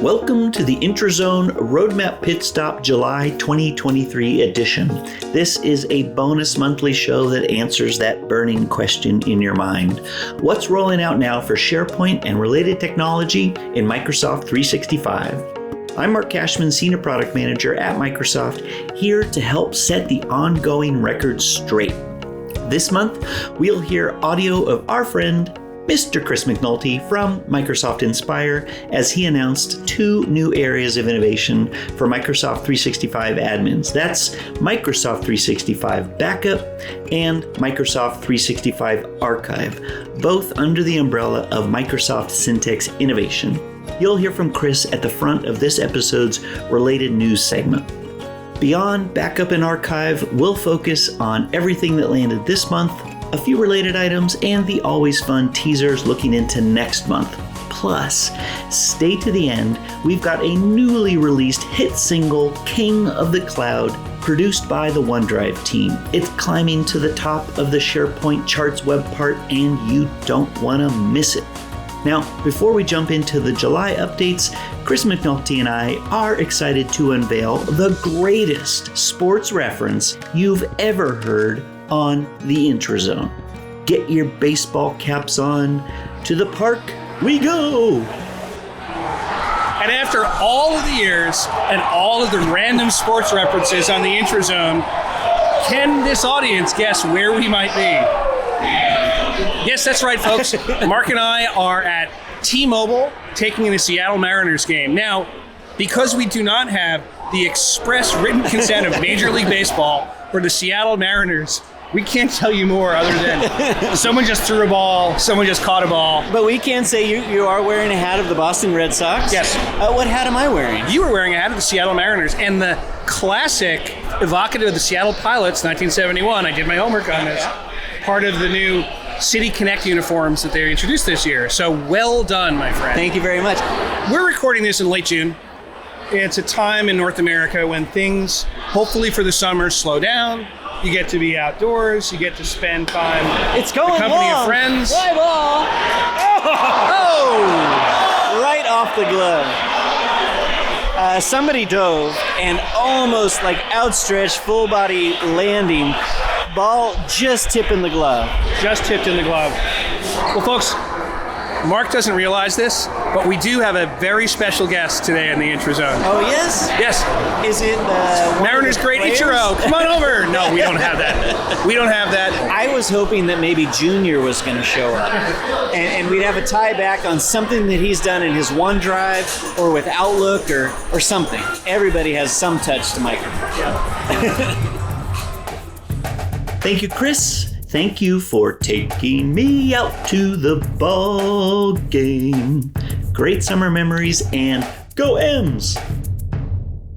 Welcome to the Intrazone Roadmap Pitstop July 2023 edition. This is a bonus monthly show that answers that burning question in your mind. What's rolling out now for SharePoint and related technology in Microsoft 365? I'm Mark Cashman, Senior Product Manager at Microsoft, here to help set the ongoing records straight. This month, we'll hear audio of our friend, Mr. Chris McNulty from Microsoft Inspire, as he announced two new areas of innovation for Microsoft 365 admins. That's Microsoft 365 Backup and Microsoft 365 Archive, both under the umbrella of Microsoft Syntex Innovation. You'll hear from Chris at the front of this episode's related news segment. Beyond Backup and Archive, we'll focus on everything that landed this month, a few related items, and the always fun teasers looking into next month. Plus, stay to the end, we've got a newly released hit single, King of the Cloud, produced by the OneDrive team. It's climbing to the top of the SharePoint charts web part, and you don't want to miss it. Now, before we jump into the July updates, Chris McNulty and I are excited to unveil the greatest sports reference you've ever heard on the Intrazone. Get your baseball caps on. To the park we go! And after all of the years and all of the random sports references on the Intrazone, can this audience guess where we might be? Yes, that's right, folks. Mark and I are at T-Mobile taking in the Seattle Mariners game. Now, because we do not have the express written consent of Major League Baseball for the Seattle Mariners, we can't tell you more other than someone just threw a ball, someone just caught a ball. But we can say you are wearing a hat of the Boston Red Sox. Yes. What hat am I wearing? You were wearing a hat of the Seattle Mariners, and the classic evocative of the Seattle Pilots, 1971. I did my homework on this. Part of the new City Connect uniforms that they introduced this year. So well done, my friend. Thank you very much. We're recording this in late June. It's a time in North America when things, hopefully for the summer, slow down. You get to be outdoors. You get to spend time It's going in the company long. of friends. Fly ball. Oh! Right off the glove. Somebody dove and almost like outstretched full body landing. Ball just tipping the glove. Just tipped in the glove. Well, folks, Mark doesn't realize this, but we do have a very special guest today in the Intrazone. Oh, yes? Yes. Is it Mariners great Ichiro. Come on over. No, we don't have that. We don't have that. I was hoping that maybe Junior was going to show up, and we'd have a tie back on something that he's done in his OneDrive or with Outlook or something. Everybody has some touch to Microsoft. Yeah. Thank you, Chris. Thank you for taking me out to the ball game. Great summer memories and go M's!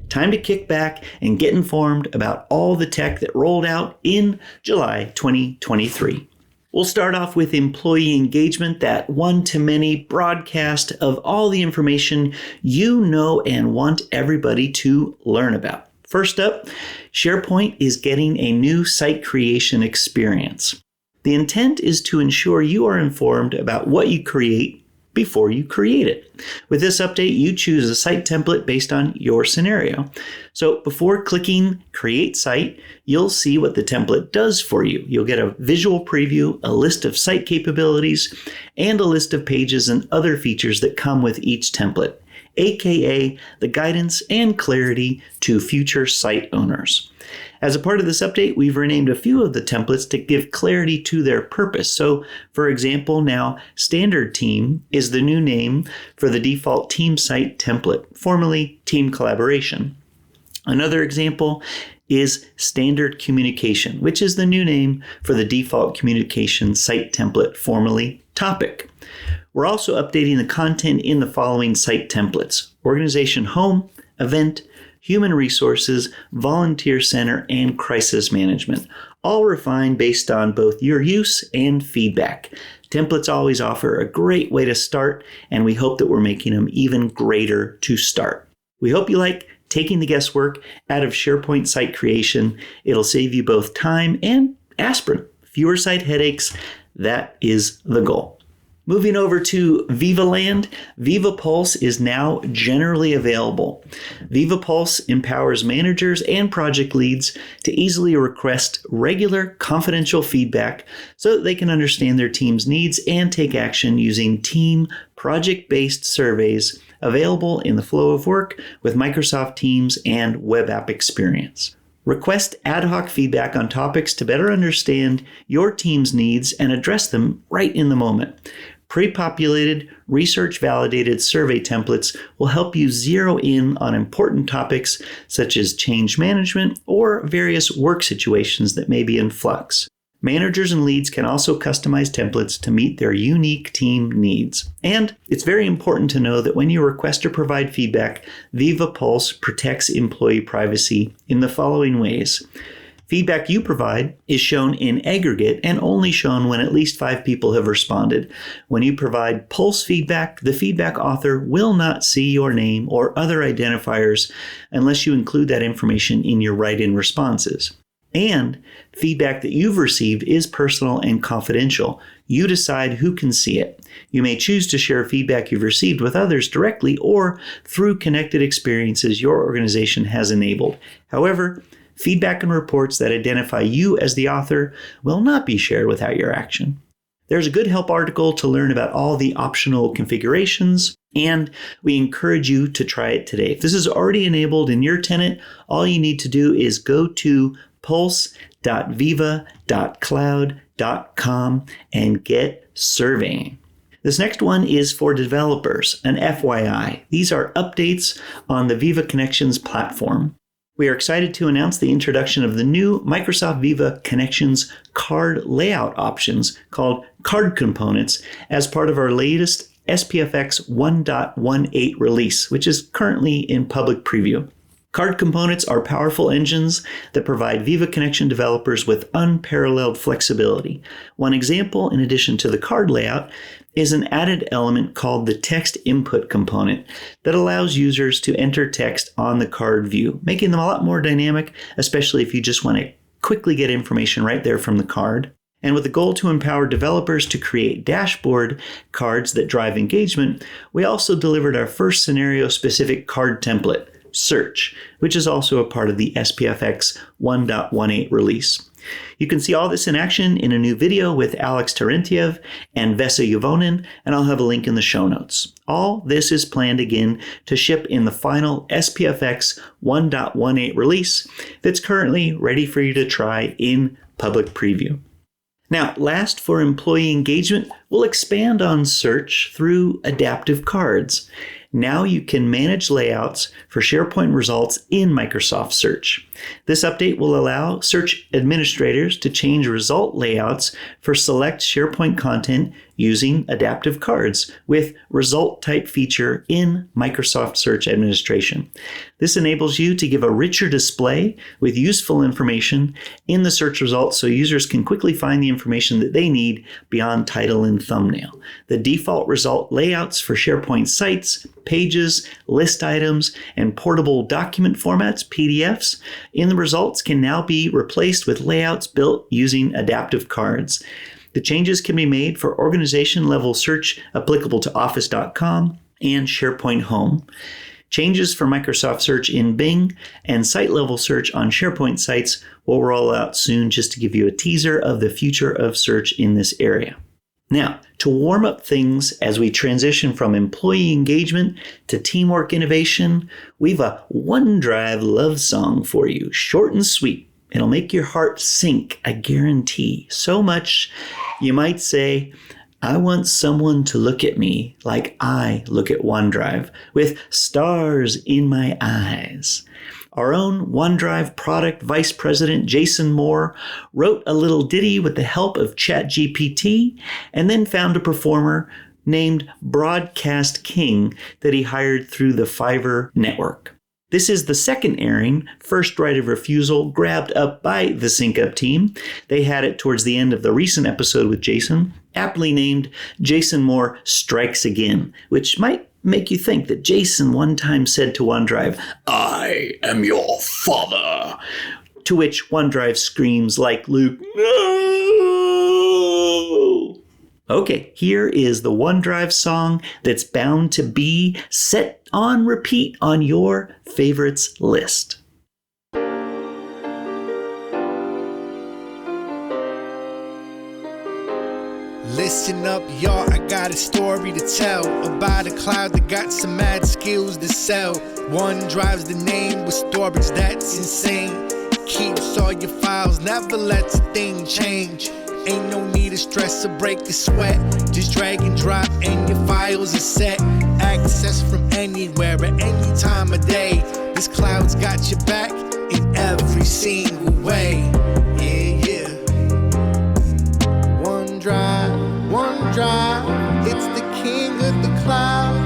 Time to kick back and get informed about all the tech that rolled out in July 2023. We'll start off with employee engagement, that one-to-many broadcast of all the information you know and want everybody to learn about. First up, SharePoint is getting a new site creation experience. The intent is to ensure you are informed about what you create before you create it. With this update, you choose a site template based on your scenario. So before clicking Create Site, you'll see what the template does for you. You'll get a visual preview, a list of site capabilities, and a list of pages and other features that come with each template, aka the guidance and clarity to future site owners. As a part of this update, we've renamed a few of the templates to give clarity to their purpose. So, for example, now Standard Team is the new name for the default team site template, formerly Team Collaboration. Another example is Standard Communication, which is the new name for the default communication site template, formerly Topic. We're also updating the content in the following site templates: Organization Home, Event, Human Resources, Volunteer Center, and Crisis Management, all refined based on both your use and feedback. Templates always offer a great way to start, and we hope that we're making them even greater to start. We hope you like taking the guesswork out of SharePoint site creation. It'll save you both time and aspirin. Fewer site headaches. That is the goal. Moving over to Viva Land, Viva Pulse is now generally available. Viva Pulse empowers managers and project leads to easily request regular confidential feedback so that they can understand their team's needs and take action using team project-based surveys available in the flow of work with Microsoft Teams and web app experience. Request ad hoc feedback on topics to better understand your team's needs and address them right in the moment. Pre-populated, research-validated survey templates will help you zero in on important topics such as change management or various work situations that may be in flux. Managers and leads can also customize templates to meet their unique team needs. And it's very important to know that when you request or provide feedback, Viva Pulse protects employee privacy in the following ways. Feedback you provide is shown in aggregate and only shown when at least 5 people have responded. When you provide Pulse feedback, the feedback author will not see your name or other identifiers unless you include that information in your write-in responses. And feedback that you've received is personal and confidential. You decide who can see it. You may choose to share feedback you've received with others directly or through connected experiences your organization has enabled. However, feedback and reports that identify you as the author will not be shared without your action. There's a good help article to learn about all the optional configurations, and we encourage you to try it today. If this is already enabled in your tenant, all you need to do is go to pulse.viva.cloud.com and get surveying. This next one is for developers, an FYI. These are updates on the Viva Connections platform. We are excited to announce the introduction of the new Microsoft Viva Connections card layout options called Card Components as part of our latest SPFX 1.18 release, which is currently in public preview. Card components are powerful engines that provide Viva Connection developers with unparalleled flexibility. One example, in addition to the card layout, is an added element called the text input component that allows users to enter text on the card view, making them a lot more dynamic, especially if you just want to quickly get information right there from the card. And with the goal to empower developers to create dashboard cards that drive engagement, we also delivered our first scenario-specific card template, Search, which is also a part of the SPFX 1.18 release. You can see all this in action in a new video with Alex Terentiev and Vesa Yuvonen, and I'll have a link in the show notes. All this is planned again to ship in the final SPFX 1.18 release that's currently ready for you to try in public preview. Now, last for employee engagement, we'll expand on search through adaptive cards. Now you can manage layouts for SharePoint results in Microsoft Search. This update will allow search administrators to change result layouts for select SharePoint content using adaptive cards with result type feature in Microsoft Search Administration. This enables you to give a richer display with useful information in the search results so users can quickly find the information that they need beyond title and thumbnail. The default result layouts for SharePoint sites, pages, list items, and portable document formats, PDFs, in the results can now be replaced with layouts built using adaptive cards. The changes can be made for organization-level search applicable to Office.com and SharePoint Home. Changes for Microsoft Search in Bing and site-level search on SharePoint sites will roll out soon, just to give you a teaser of the future of search in this area. Now, to warm up things as we transition from employee engagement to teamwork innovation, we've a OneDrive love song for you, short and sweet. It'll make your heart sink, I guarantee. So much, you might say, I want someone to look at me like I look at OneDrive, with stars in my eyes. Our own OneDrive product vice president, Jason Moore, wrote a little ditty with the help of ChatGPT and then found a performer named Broadcast King that he hired through the Fiverr network. This is the second airing, first right of refusal, grabbed up by the Sync Up team. They had it towards the end of the recent episode with Jason, aptly named Jason Moore Strikes Again, which might make you think that Jason one time said to OneDrive, I am your father. To which OneDrive screams like Luke, no! Okay, here is the OneDrive song that's bound to be set on repeat on your favorites list. Listen up, y'all, I got a story to tell about a cloud that got some mad skills to sell. OneDrive's the name with storage that's insane. Keeps all your files, never lets a thing change. Ain't no need to stress or break a sweat. Just drag and drop and your files are set. Access from anywhere at any time of day. This cloud's got your back in every single way. Yeah. OneDrive, it's the king of the cloud.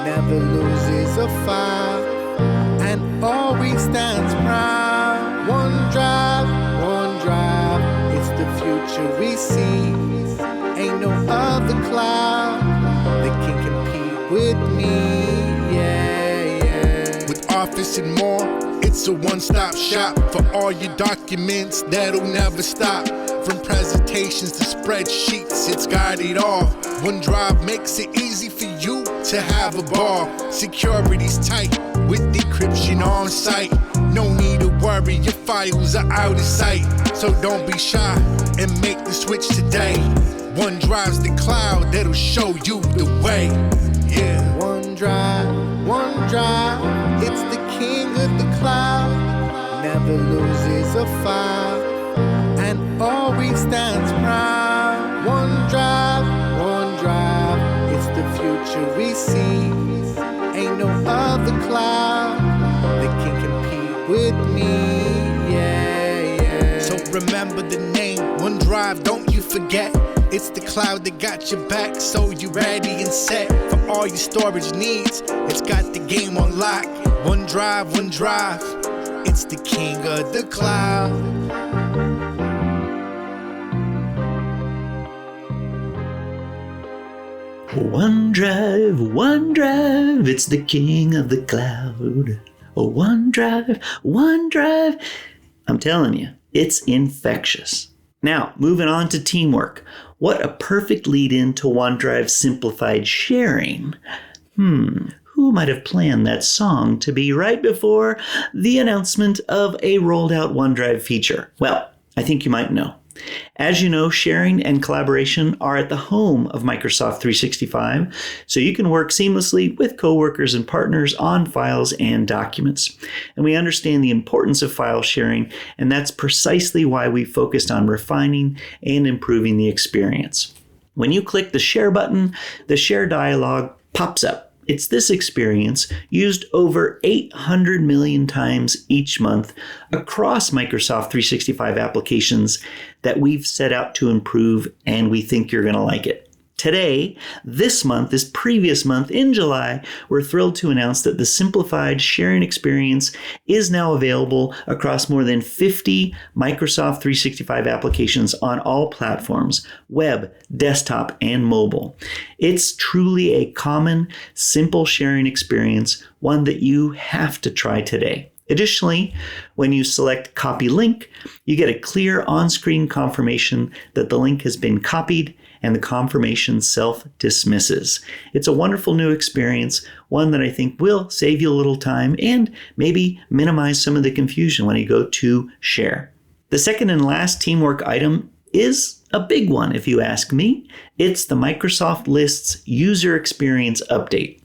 Never loses a file and always stands proud. OneDrive, it's the future we see. Ain't no other cloud that can compete with me. Yeah. With Office and more, it's a one-stop shop for all your documents that'll never stop. From presentations to spreadsheets, it's got it all. OneDrive makes it easy for you to have a ball. Security's tight with decryption on site. No need to worry, your files are out of sight. So don't be shy and make the switch today. OneDrive's the cloud that'll show you the way. Yeah. OneDrive, it's the king of the cloud. Never loses a file and always stands proud. OneDrive, it's the future we see. Ain't no other cloud that can compete with me. Yeah. So remember the name OneDrive, don't you forget. It's the cloud that got your back, so you ready and set for all your storage needs. It's got the game on lock. OneDrive, it's the king of the cloud. OneDrive, it's the king of the cloud. Oh, OneDrive. I'm telling you, it's infectious. Now, moving on to teamwork. What a perfect lead-in to OneDrive simplified sharing. Who might have planned that song to be right before the announcement of a rolled out OneDrive feature? Well, I think you might know. As you know, sharing and collaboration are at the home of Microsoft 365, so you can work seamlessly with coworkers and partners on files and documents. And we understand the importance of file sharing, and that's precisely why we focused on refining and improving the experience. When you click the Share button, the Share dialog pops up. It's this experience used over 800 million times each month across Microsoft 365 applications that we've set out to improve, and we think you're going to like it. Today, this previous month in July, we're thrilled to announce that the simplified sharing experience is now available across more than 50 Microsoft 365 applications on all platforms, web, desktop, and mobile. It's truly a common, simple sharing experience, one that you have to try today. Additionally, when you select Copy Link, you get a clear on-screen confirmation that the link has been copied, and the confirmation self-dismisses. It's a wonderful new experience, one that I think will save you a little time and maybe minimize some of the confusion when you go to share. The second and last teamwork item is a big one, if you ask me. It's the Microsoft Lists user experience update.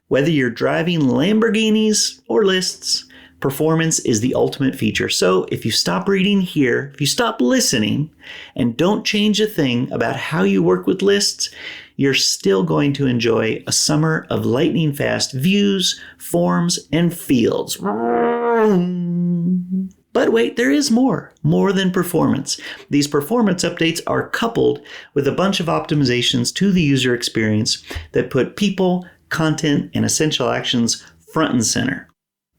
Whether you're driving Lamborghinis or lists, performance is the ultimate feature. So if you stop reading here, if you stop listening, and don't change a thing about how you work with lists, you're still going to enjoy a summer of lightning fast views, forms, and fields. But wait, there is more than performance. These performance updates are coupled with a bunch of optimizations to the user experience that put people, content, and essential actions front and center.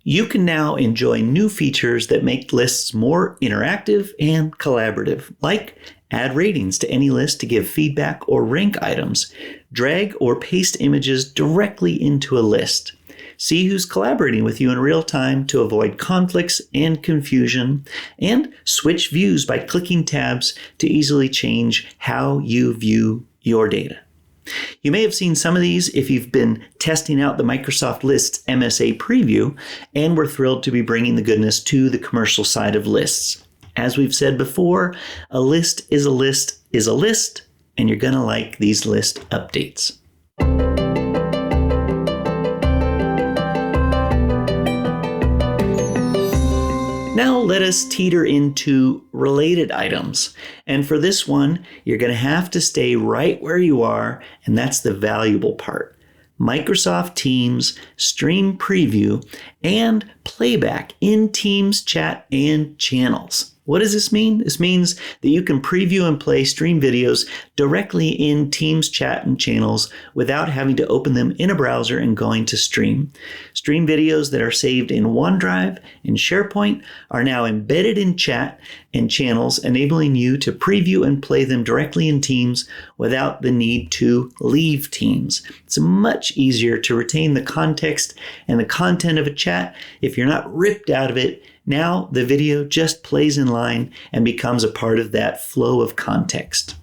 You can now enjoy new features that make lists more interactive and collaborative, like add ratings to any list to give feedback or rank items, drag or paste images directly into a list, see who's collaborating with you in real time to avoid conflicts and confusion, and switch views by clicking tabs to easily change how you view your data. You may have seen some of these if you've been testing out the Microsoft Lists MSA preview, and we're thrilled to be bringing the goodness to the commercial side of lists. As we've said before, a list is a list is a list, and you're going to like these list updates. Now let us teeter into related items. And for this one, you're going to have to stay right where you are, and that's the valuable part. Microsoft Teams, Stream Preview, and Playback in Teams chat and channels. What does this mean? This means that you can preview and play stream videos directly in Teams chat and channels without having to open them in a browser and going to Stream. Stream videos that are saved in OneDrive and SharePoint are now embedded in chat and channels, enabling you to preview and play them directly in Teams without the need to leave Teams. It's much easier to retain the context and the content of a chat if you're not ripped out of it. Now the video just plays in line and becomes a part of that flow of context.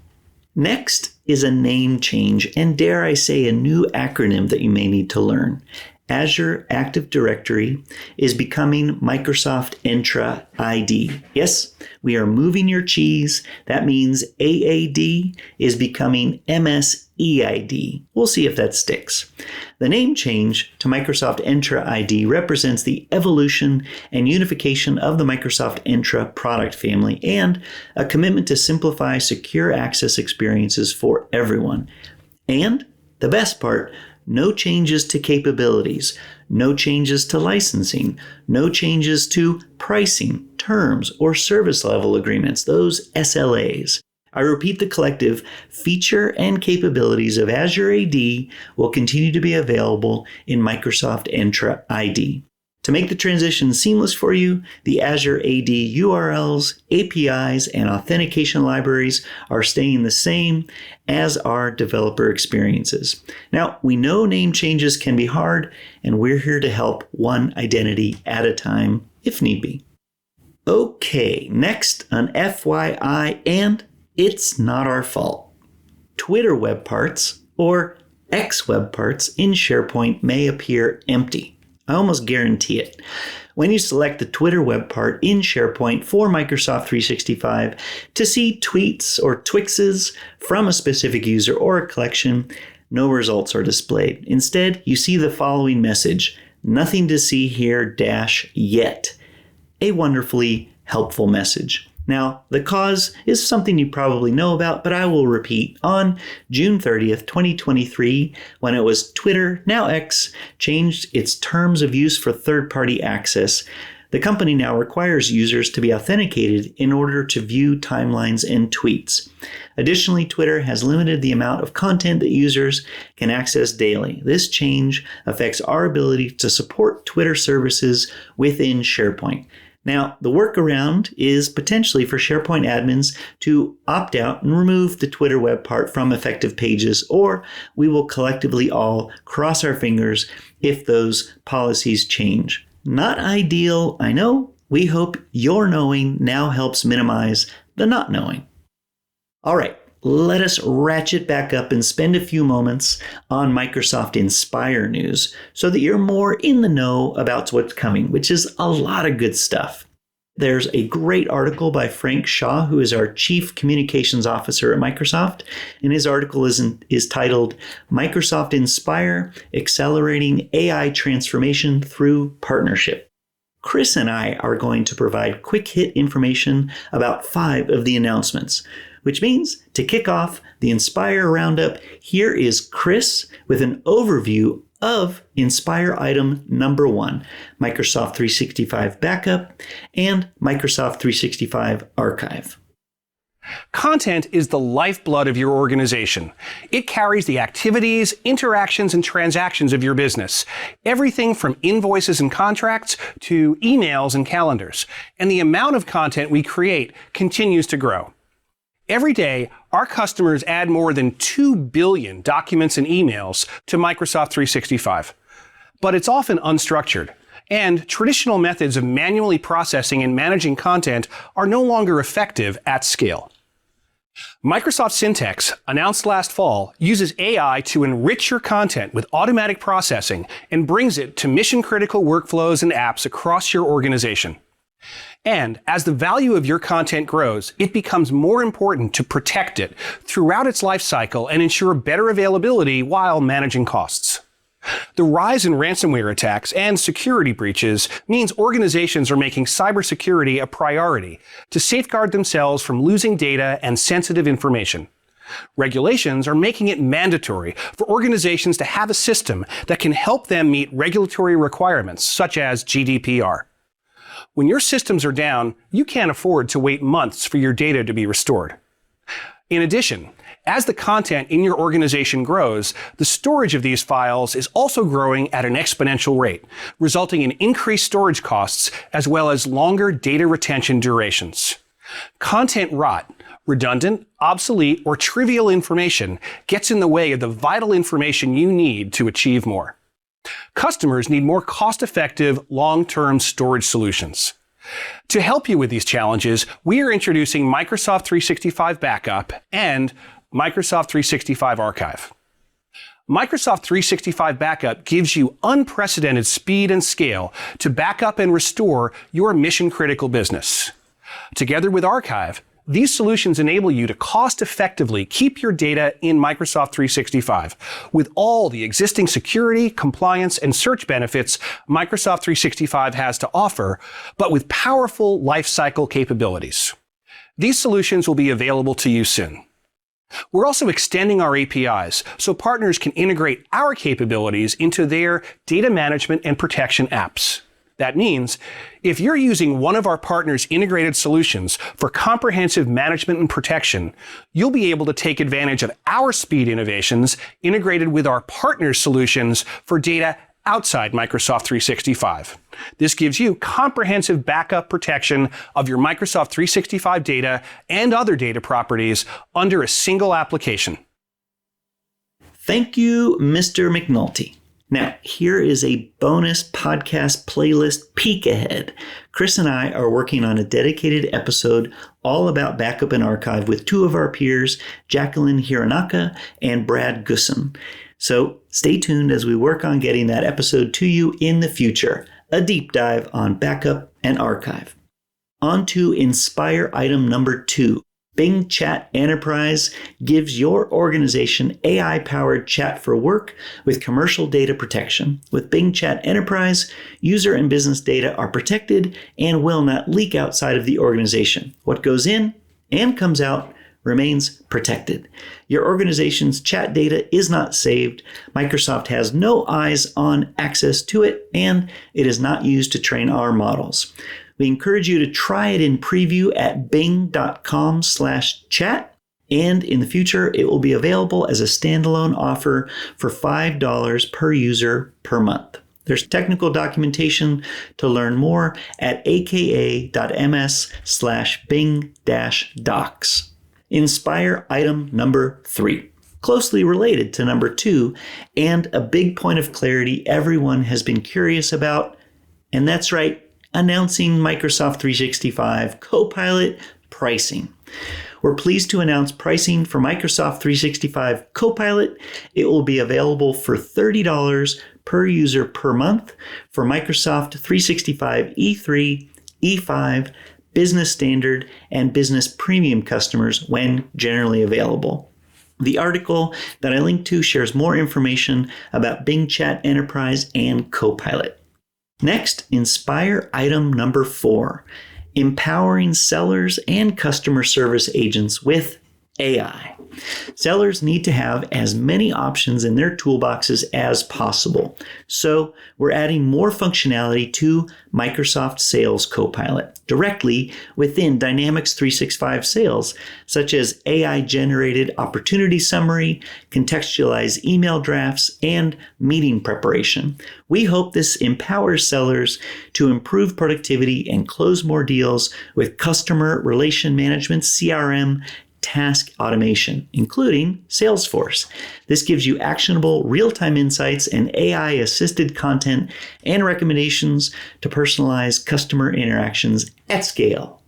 Next is a name change, and dare I say a new acronym that you may need to learn. Azure Active Directory is becoming Microsoft Entra ID. Yes, we are moving your cheese. That means AAD is becoming MSeID. We'll see if that sticks. The name change to Microsoft Entra ID represents the evolution and unification of the Microsoft Entra product family and a commitment to simplify secure access experiences for everyone. And the best part, no changes to capabilities, no changes to licensing, no changes to pricing, terms, or service level agreements, those SLAs. I repeat, the collective feature and capabilities of Azure AD will continue to be available in Microsoft Entra ID. To make the transition seamless for you, the Azure AD URLs, APIs, and authentication libraries are staying the same, as are developer experiences. Now, we know name changes can be hard, and we're here to help one identity at a time if need be. Okay, next, an FYI, and it's not our fault. Twitter web parts, or X web parts in SharePoint may appear empty. I almost guarantee it. When you select the Twitter web part in SharePoint for Microsoft 365 to see tweets or twixes from a specific user or a collection, no results are displayed. Instead, you see the following message: nothing to see here -yet. A wonderfully helpful message. Now, the cause is something you probably know about, but I will repeat. On June 30th, 2023, when it was Twitter, now X, changed its terms of use for third-party access, the company now requires users to be authenticated in order to view timelines and tweets. Additionally, Twitter has limited the amount of content that users can access daily. This change affects our ability to support Twitter services within SharePoint. Now, the workaround is potentially for SharePoint admins to opt out and remove the Twitter web part from effective pages, or we will collectively all cross our fingers if those policies change. Not ideal, I know. We hope your knowing now helps minimize the not knowing. All right, let us ratchet back up and spend a few moments on Microsoft Inspire news so that you're more in the know about what's coming, which is a lot of good stuff. There's a great article by Frank Shaw, who is our Chief Communications Officer at Microsoft, and his article is titled Microsoft Inspire, Accelerating AI Transformation Through Partnership. Chris and I are going to provide quick hit information about 5 of the announcements, which means to kick off the Inspire Roundup, here is Chris with an overview of Inspire item number 1, Microsoft 365 Backup and Microsoft 365 Archive. Content is the lifeblood of your organization. It carries the activities, interactions, and transactions of your business. Everything from invoices and contracts to emails and calendars. And the amount of content we create continues to grow. Every day, our customers add more than 2 billion documents and emails to Microsoft 365. But it's often unstructured, and traditional methods of manually processing and managing content are no longer effective at scale. Microsoft Syntex, announced last fall, uses AI to enrich your content with automatic processing and brings it to mission-critical workflows and apps across your organization. And as the value of your content grows, it becomes more important to protect it throughout its life cycle and ensure better availability while managing costs. The rise in ransomware attacks and security breaches means organizations are making cybersecurity a priority to safeguard themselves from losing data and sensitive information. Regulations are making it mandatory for organizations to have a system that can help them meet regulatory requirements, such as GDPR. When your systems are down, you can't afford to wait months for your data to be restored. In addition, as the content in your organization grows, the storage of these files is also growing at an exponential rate, resulting in increased storage costs as well as longer data retention durations. Content rot, redundant, obsolete, or trivial information gets in the way of the vital information you need to achieve more. Customers need more cost-effective, long-term storage solutions. To help you with these challenges, we are introducing Microsoft 365 Backup and Microsoft 365 Archive. Microsoft 365 Backup gives you unprecedented speed and scale to back up and restore your mission-critical business. Together with Archive, these solutions enable you to cost-effectively keep your data in Microsoft 365 with all the existing security, compliance, and search benefits Microsoft 365 has to offer, but with powerful lifecycle capabilities. These solutions will be available to you soon. We're also extending our APIs so partners can integrate our capabilities into their data management and protection apps. That means if you're using one of our partners' integrated solutions for comprehensive management and protection, you'll be able to take advantage of our speed innovations integrated with our partners' solutions for data outside Microsoft 365. This gives you comprehensive backup protection of your Microsoft 365 data and other data properties under a single application. Thank you, Mr. McNulty. Now, here is a bonus podcast playlist peek ahead. Chris and I are working on a dedicated episode all about backup and archive with two of our peers, Jacqueline Hironaka and Brad Gusson. So stay tuned as we work on getting that episode to you in the future, a deep dive on backup and archive. On to Inspire item number 2. Bing Chat Enterprise gives your organization AI-powered chat for work with commercial data protection. With Bing Chat Enterprise, user and business data are protected and will not leak outside of the organization. What goes in and comes out remains protected. Your organization's chat data is not saved. Microsoft has no eyes on access to it, and it is not used to train our models. We encourage you to try it in preview at bing.com/chat, and in the future, it will be available as a standalone offer for $5 per user per month. There's technical documentation to learn more at aka.ms/bing-docs. Inspire item number 3. Closely related to number 2, and a big point of clarity everyone has been curious about, and that's right, announcing Microsoft 365 Copilot pricing. We're pleased to announce pricing for Microsoft 365 Copilot. It will be available for $30 per user per month for Microsoft 365 E3, E5, Business Standard, and Business Premium customers when generally available. The article that I linked to shares more information about Bing Chat Enterprise and Copilot. Next, Inspire item number 4, empowering sellers and customer service agents with AI. Sellers need to have as many options in their toolboxes as possible. So we're adding more functionality to Microsoft Sales Copilot directly within Dynamics 365 Sales, such as AI-generated opportunity summary, contextualized email drafts, and meeting preparation. We hope this empowers sellers to improve productivity and close more deals with customer relation management, CRM, task automation, including Salesforce. This gives you actionable real-time insights and AI-assisted content and recommendations to personalize customer interactions at scale.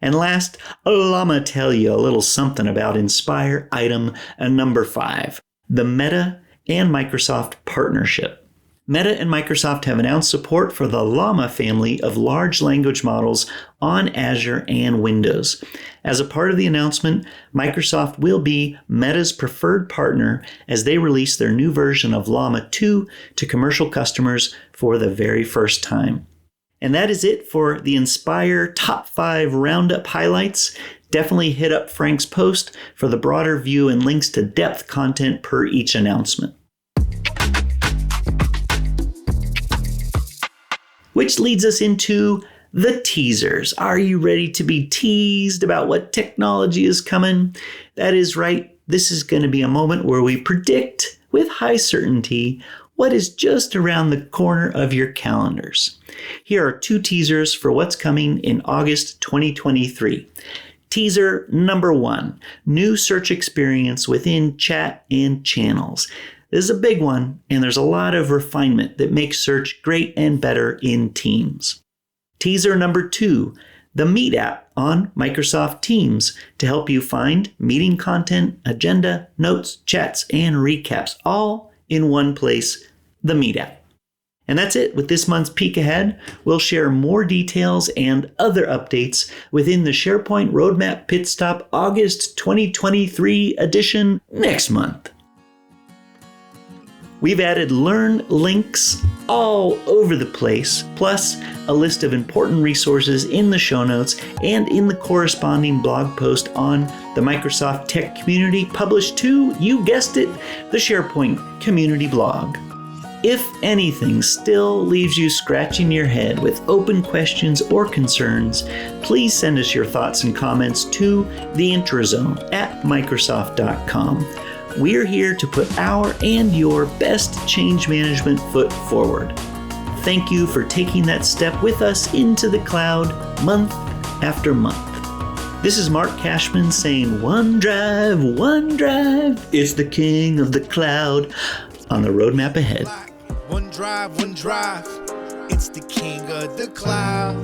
And last, I'ma tell you a little something about Inspire item number 5, the Meta and Microsoft partnership. Meta and Microsoft have announced support for the Llama family of large language models on Azure and Windows. As a part of the announcement, Microsoft will be Meta's preferred partner as they release their new version of Llama 2 to commercial customers for the very first time. And that is it for the Inspire Top 5 Roundup highlights. Definitely hit up Frank's post for the broader view and links to depth content per each announcement. Which leads us into the teasers. Are you ready to be teased about what technology is coming? That is right. This is going to be a moment where we predict with high certainty what is just around the corner of your calendars. Here are 2 teasers for what's coming in August 2023. Teaser number 1, new search experience within chat and channels. This is a big one, and there's a lot of refinement that makes search great and better in Teams. Teaser number 2, the Meet app on Microsoft Teams to help you find meeting content, agenda, notes, chats, and recaps, all in one place, the Meet app. And that's it with this month's Peek Ahead. We'll share more details and other updates within the SharePoint Roadmap Pitstop August 2023 edition next month. We've added Learn links all over the place, plus a list of important resources in the show notes and in the corresponding blog post on the Microsoft Tech community published to, you guessed it, the SharePoint community blog. If anything still leaves you scratching your head with open questions or concerns, please send us your thoughts and comments to theintrozone@microsoft.com. We're here to put our and your best change management foot forward. Thank you for taking that step with us into the cloud month after month. This is Mark Cashman saying OneDrive, OneDrive, it's the king of the cloud on the roadmap ahead. OneDrive, OneDrive, it's the king of the cloud.